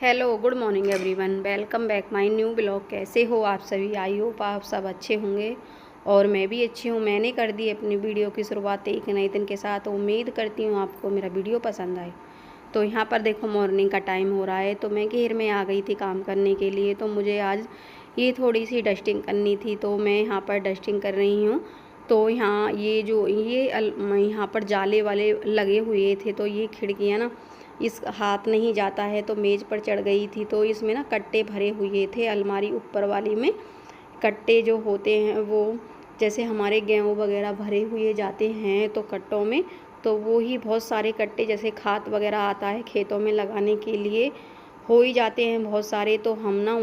Hello good morning everyone, welcome back my new blog. कैसे हो आप सभी? आई होप आप सब अच्छे होंगे और मैं भी अच्छी हूँ। मैंने कर दी अपनी वीडियो की शुरुआत एक नए दिन के साथ। उम्मीद करती हूँ आपको मेरा वीडियो पसंद आए। तो यहाँ पर देखो मॉर्निंग का टाइम हो रहा है, तो मैं घेर में आ गई थी काम करने के लिए। तो मुझे आज ये थोड़ी सी डस्टिंग करनी थी, तो मैं यहाँ पर डस्टिंग कर रही हूँ। तो यहाँ यहाँ पर जाले वाले लगे हुए थे, तो ये खिड़कियाँ ना इस हाथ नहीं जाता है, तो मेज़ पर चढ़ गई थी। तो इसमें ना कट्टे भरे हुए थे, अलमारी ऊपर वाली में कट्टे जो होते हैं वो जैसे हमारे गेहूँ वगैरह भरे हुए जाते हैं तो कट्टों में, तो वो ही बहुत सारे कट्टे जैसे खाद वगैरह आता है खेतों में लगाने के लिए हो ही जाते हैं बहुत सारे। तो हम ना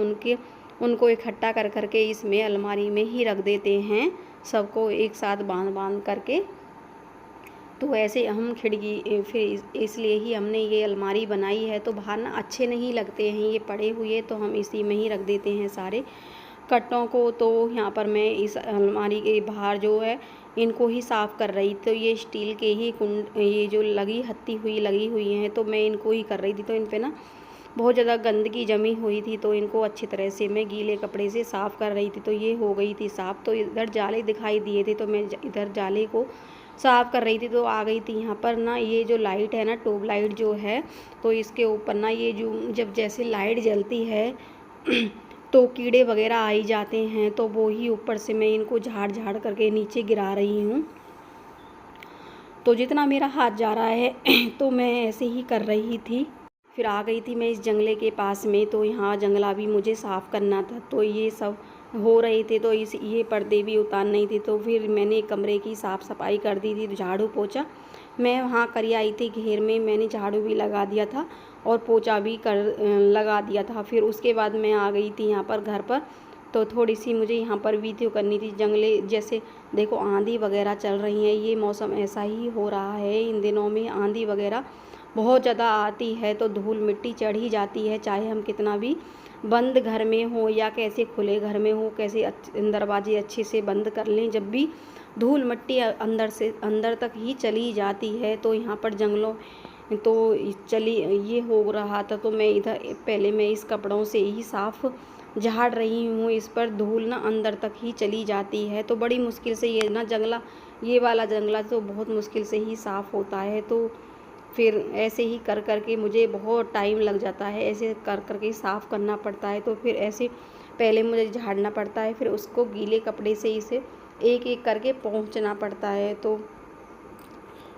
उनको इकट्ठा कर करके इसमें अलमारी में ही रख देते हैं, सबको एक साथ बांध बांध करके। तो ऐसे हम खिड़की फिर इसलिए ही हमने ये अलमारी बनाई है। तो बाहर ना अच्छे नहीं लगते हैं ये पड़े हुए, तो हम इसी में ही रख देते हैं सारे कट्टों को। तो यहाँ पर मैं इस अलमारी के बाहर जो है इनको ही साफ़ कर रही। तो ये स्टील के ही कुंड ये जो लगी हुई हैं, तो मैं इनको ही कर रही थी। तो इन पे ना बहुत ज़्यादा गंदगी जमी हुई थी, तो इनको अच्छी तरह से मैं गीले कपड़े से साफ़ कर रही थी। तो ये हो गई थी साफ़। तो इधर जाले दिखाई दिए थे, तो मैं इधर जाले को साफ़ कर रही थी। तो आ गई थी यहाँ पर ना ये जो लाइट है ना, ट्यूब लाइट जो है, तो इसके ऊपर ना ये जो जब जैसे लाइट जलती है तो कीड़े वगैरह आ ही जाते हैं। तो वो ही ऊपर से मैं इनको झाड़ झाड़ करके नीचे गिरा रही हूँ। तो जितना मेरा हाथ जा रहा है तो मैं ऐसे ही कर रही थी। फिर आ गई थी मैं इस जंगले के पास में, तो यहाँ जंगला भी मुझे साफ़ करना था। तो ये सब हो रहे थे, तो ये पर्दे भी उतारने थे। तो फिर मैंने कमरे की साफ़ सफाई कर दी थी, झाड़ू पोछा मैं वहाँ कर आई थी घेर में। मैंने झाड़ू भी लगा दिया था और पोछा भी लगा दिया था। फिर उसके बाद मैं आ गई थी यहाँ पर घर पर। तो थोड़ी सी मुझे यहाँ पर वीडियो करनी थी। जंगले जैसे देखो आंधी वगैरह चल रही है, ये मौसम ऐसा ही हो रहा है। इन दिनों में आंधी वगैरह बहुत ज़्यादा आती है, तो धूल मिट्टी चढ़ ही जाती है, चाहे हम कितना भी बंद घर में हो या कैसे खुले घर में हो, कैसे दरवाजे अच्छे से बंद कर लें, जब भी धूल मिट्टी अंदर से अंदर तक ही चली जाती है। तो यहाँ पर जंगलों तो चली ये हो रहा था, तो मैं इधर पहले मैं इस कपड़ों से ही साफ़ झाड़ रही हूँ। इस पर धूल ना अंदर तक ही चली जाती है, तो बड़ी मुश्किल से ये वाला जंगला तो बहुत मुश्किल से ही साफ़ होता है। तो फिर ऐसे ही कर कर के मुझे बहुत टाइम लग जाता है, ऐसे कर कर के साफ़ करना पड़ता है। तो फिर ऐसे पहले मुझे झाड़ना पड़ता है, फिर उसको गीले कपड़े से इसे एक एक करके पोंछना पड़ता है। तो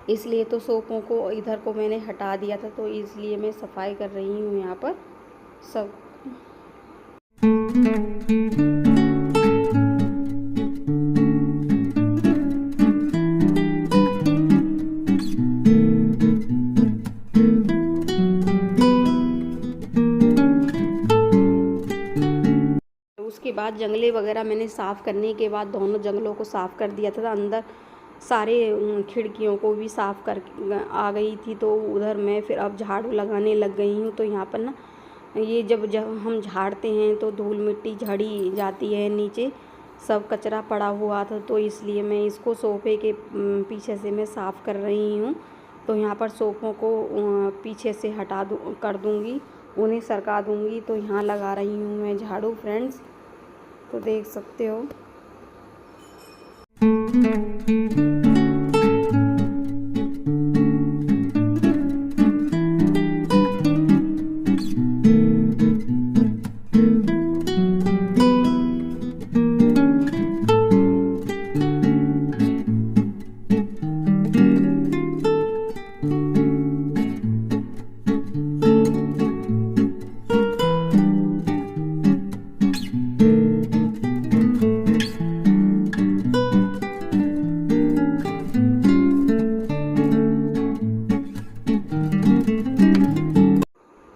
इसलिए तो सोफ़ों को इधर को मैंने हटा दिया था, तो इसलिए मैं सफाई कर रही हूँ यहाँ पर सब। उसके बाद जंगले वगैरह मैंने साफ़ करने के बाद दोनों जंगलों को साफ़ कर दिया था। अंदर सारे खिड़कियों को भी साफ़ कर आ गई थी। तो उधर मैं फिर अब झाड़ू लगाने लग गई हूँ। तो यहाँ पर ना ये जब हम झाड़ते हैं तो धूल मिट्टी झड़ी जाती है, नीचे सब कचरा पड़ा हुआ था, तो इसलिए मैं इसको सोफ़े के पीछे से मैं साफ़ कर रही हूँ। तो यहाँ पर सोफ़ों को पीछे से कर दूँगी, उन्हें सरका दूँगी। तो यहाँ लगा रही हूँ मैं झाड़ू फ्रेंड्स, तो देख सकते हो।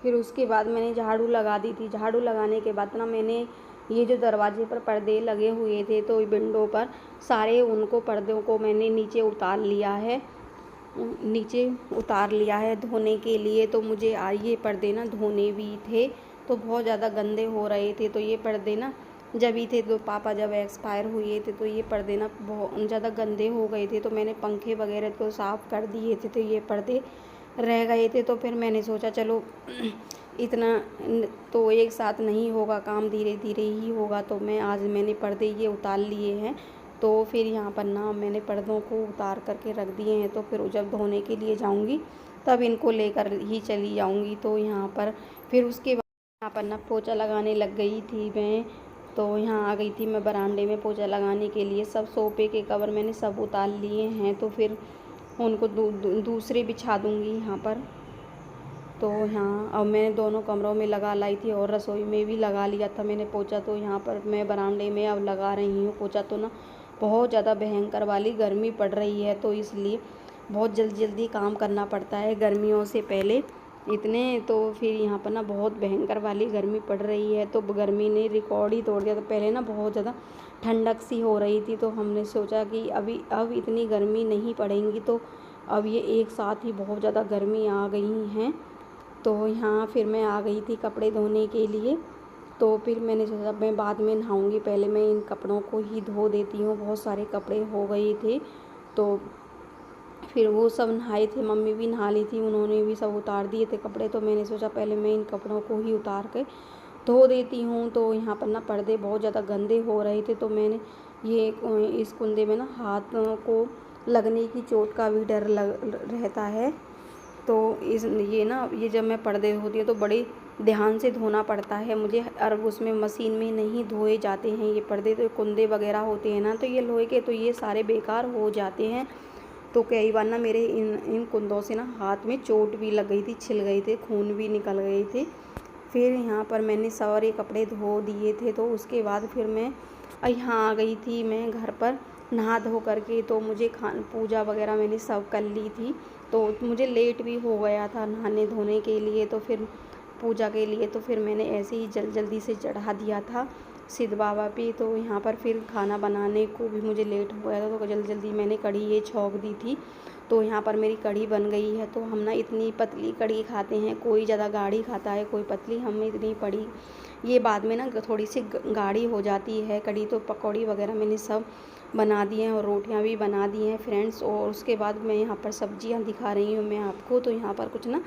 फिर उसके बाद मैंने झाड़ू लगा दी थी। झाड़ू लगाने के बाद ना मैंने ये जो दरवाजे पर पर्दे लगे हुए थे, तो विंडो पर सारे उनको पर्दों को मैंने नीचे उतार लिया है धोने के लिए। तो मुझे ये पर्दे ना धोने भी थे, तो बहुत ज़्यादा गंदे हो रहे थे। तो ये पर्दे ना जब ही थे, तो पापा जब एक्सपायर हुए थे, तो ये पर्दे ना बहुत ज़्यादा गंदे हो गए थे। तो मैंने पंखे वगैरह को साफ़ कर दिए थे, तो ये पर्दे रह गए थे, तो फिर मैंने सोचा चलो इतना तो एक साथ नहीं होगा काम, धीरे धीरे ही होगा। तो मैंने पर्दे ये उतार लिए हैं। तो फिर यहाँ पर ना मैंने पर्दों को उतार करके रख दिए हैं। तो फिर जब धोने के लिए जाऊँगी तब इनको लेकर ही चली जाऊँगी। तो यहाँ पर फिर उसके बाद यहाँ पर ना पोछा लगाने लग गई थी मैं। तो यहाँ आ गई थी मैं बरामदे में पोछा लगाने के लिए। सब सोफ़े के कवर मैंने सब उतार लिए हैं। तो फिर उनको दूसरे बिछा दूँगी यहाँ पर। तो यहाँ अब मैंने दोनों कमरों में लगा लाई थी और रसोई में भी लगा लिया था मैंने पोछा। तो यहाँ पर मैं बरामदे में अब लगा रही हूँ पोछा। तो ना बहुत ज़्यादा भयंकर वाली गर्मी पड़ रही है, तो इसलिए बहुत जल्दी काम करना पड़ता है गर्मियों से पहले इतने। तो फिर यहाँ पर ना बहुत भयंकर वाली गर्मी पड़ रही है, तो गर्मी ने रिकॉर्ड ही तोड़ दिया। तो पहले ना बहुत ज़्यादा ठंडक सी हो रही थी, तो हमने सोचा कि अब इतनी गर्मी नहीं पड़ेगी। तो अब ये एक साथ ही बहुत ज़्यादा गर्मी आ गई हैं। तो यहाँ फिर मैं आ गई थी कपड़े धोने के लिए। तो फिर मैंने सोचा मैं बाद में नहाऊंगी, पहले मैं इन कपड़ों को ही धो देती हूँ। बहुत सारे कपड़े हो गए थे, तो फिर वो सब नहाए थे, मम्मी भी नहा ली थी, उन्होंने भी सब उतार दिए थे कपड़े। तो मैंने सोचा पहले मैं इन कपड़ों को ही उतार के धो देती हूँ। तो यहाँ पर ना पर्दे बहुत ज़्यादा गंदे हो रहे थे, तो मैंने इस कुंदे में ना हाथों को लगने की चोट का भी डर रहता है। तो ये जब मैं पर्दे धोती हूँ तो बड़े ध्यान से धोना पड़ता है मुझे, और उसमें मशीन में नहीं धोए जाते हैं ये पर्दे। तो कुंदे वगैरह होते हैं ना, तो ये लोहे के, तो ये सारे बेकार हो जाते हैं। तो कई बार ना मेरे इन कुंदों से ना हाथ में चोट भी लग गई थी, छिल गए थे, खून भी निकल गए थे। फिर यहाँ पर मैंने सारे कपड़े धो दिए थे। तो उसके बाद फिर मैं यहाँ आ गई थी मैं घर पर नहा धो करके। तो मुझे पूजा वगैरह मैंने सब कर ली थी, तो मुझे लेट भी हो गया था नहाने धोने के लिए, तो फिर पूजा के लिए। तो फिर मैंने ऐसे ही जल्दी से चढ़ा दिया था सिद्ध बाबा पे। तो यहाँ पर फिर खाना बनाने को भी मुझे लेट हो गया था, तो जल्दी मैंने कढ़ी ये छौंक दी थी। तो यहाँ पर मेरी कढ़ी बन गई है। तो हम ना इतनी पतली कढ़ी खाते हैं, कोई ज़्यादा गाढ़ी खाता है, कोई पतली। हम इतनी पड़ी ये बाद में ना थोड़ी सी गाढ़ी हो जाती है कढ़ी। तो पकौड़ी वगैरह मैंने सब बना दिए हैं और रोटियां भी बना दी हैं फ्रेंड्स। और उसके बाद मैं यहाँ पर सब्जियां दिखा रही हूँ मैं आपको। तो यहाँ पर कुछ ना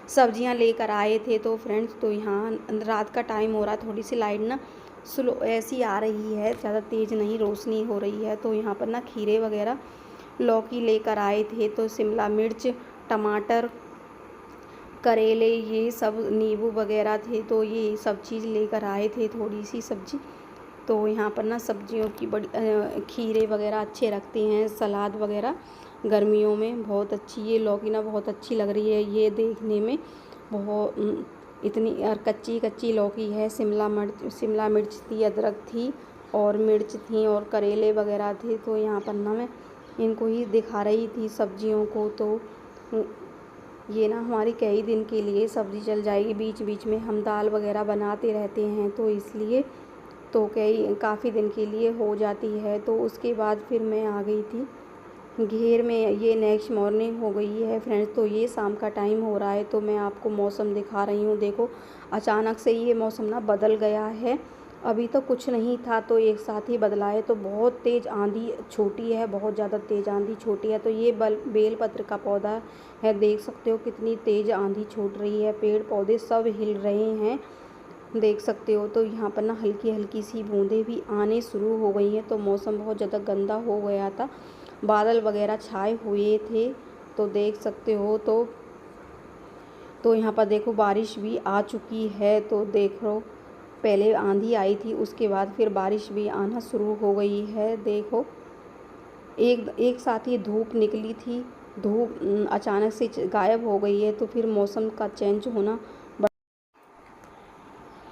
सब्जियां लेकर आए थे तो फ्रेंड्स। तो यहाँ रात का टाइम हो रहा है, थोड़ी सी लाइट ना स्लो ऐसी आ रही है, ज़्यादा तेज़ नहीं रोशनी हो रही है। तो यहाँ पर ना खीरे वगैरह लौकी लेकर आए थे। तो शिमला मिर्च, टमाटर, करेले, ये सब नींबू वगैरह थे। तो ये सब चीज़ लेकर आए थे, थोड़ी सी सब्जी। तो यहाँ पर ना सब्जियों की बड़ी खीरे वगैरह अच्छे रखते हैं, सलाद वगैरह गर्मियों में बहुत अच्छी। ये लौकी ना बहुत अच्छी लग रही है ये देखने में, बहुत इतनी कच्ची लौकी है। शिमला मिर्च थी, अदरक थी और मिर्च थी और करेले वगैरह थे। तो यहाँ पर ना मैं इनको ही दिखा रही थी सब्जियों को। तो ये ना हमारी कई दिन के लिए सब्ज़ी चल जाएगी, बीच बीच में हम दाल वगैरह बनाते रहते हैं, तो इसलिए तो काफ़ी दिन के लिए हो जाती है। तो उसके बाद फिर मैं आ गई थी घेर में। ये नेक्स्ट मॉर्निंग हो गई है फ्रेंड्स। तो ये शाम का टाइम हो रहा है। तो मैं आपको मौसम दिखा रही हूँ। देखो अचानक से ये मौसम ना बदल गया है, अभी तो कुछ नहीं था, तो एक साथ ही बदला है। तो बहुत तेज़ आंधी छोटी है, बहुत ज़्यादा तेज़ आंधी छोटी है। तो ये बेलपत्र का पौधा है, देख सकते हो कितनी तेज़ आंधी छूट रही है, पेड़ पौधे सब हिल रहे हैं, देख सकते हो। तो यहाँ पर ना हल्की हल्की सी बूंदें भी आने शुरू हो गई हैं। तो मौसम बहुत ज़्यादा गंदा हो गया था, बादल वगैरह छाए हुए थे, तो देख सकते हो। तो यहाँ पर देखो बारिश भी आ चुकी है। तो देखो पहले आंधी आई थी, उसके बाद फिर बारिश भी आना शुरू हो गई है। देखो एक साथ ही धूप निकली थी, धूप अचानक से गायब हो गई है। तो फिर मौसम का चेंज होना।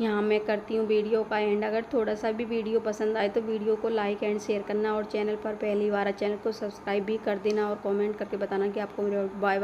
यहाँ मैं करती हूँ वीडियो का एंड। अगर थोड़ा सा भी वीडियो पसंद आए तो वीडियो को लाइक एंड शेयर करना, और चैनल पर पहली बार चैनल को सब्सक्राइब भी कर देना, और कमेंट करके बताना कि आपको मेरे बाय।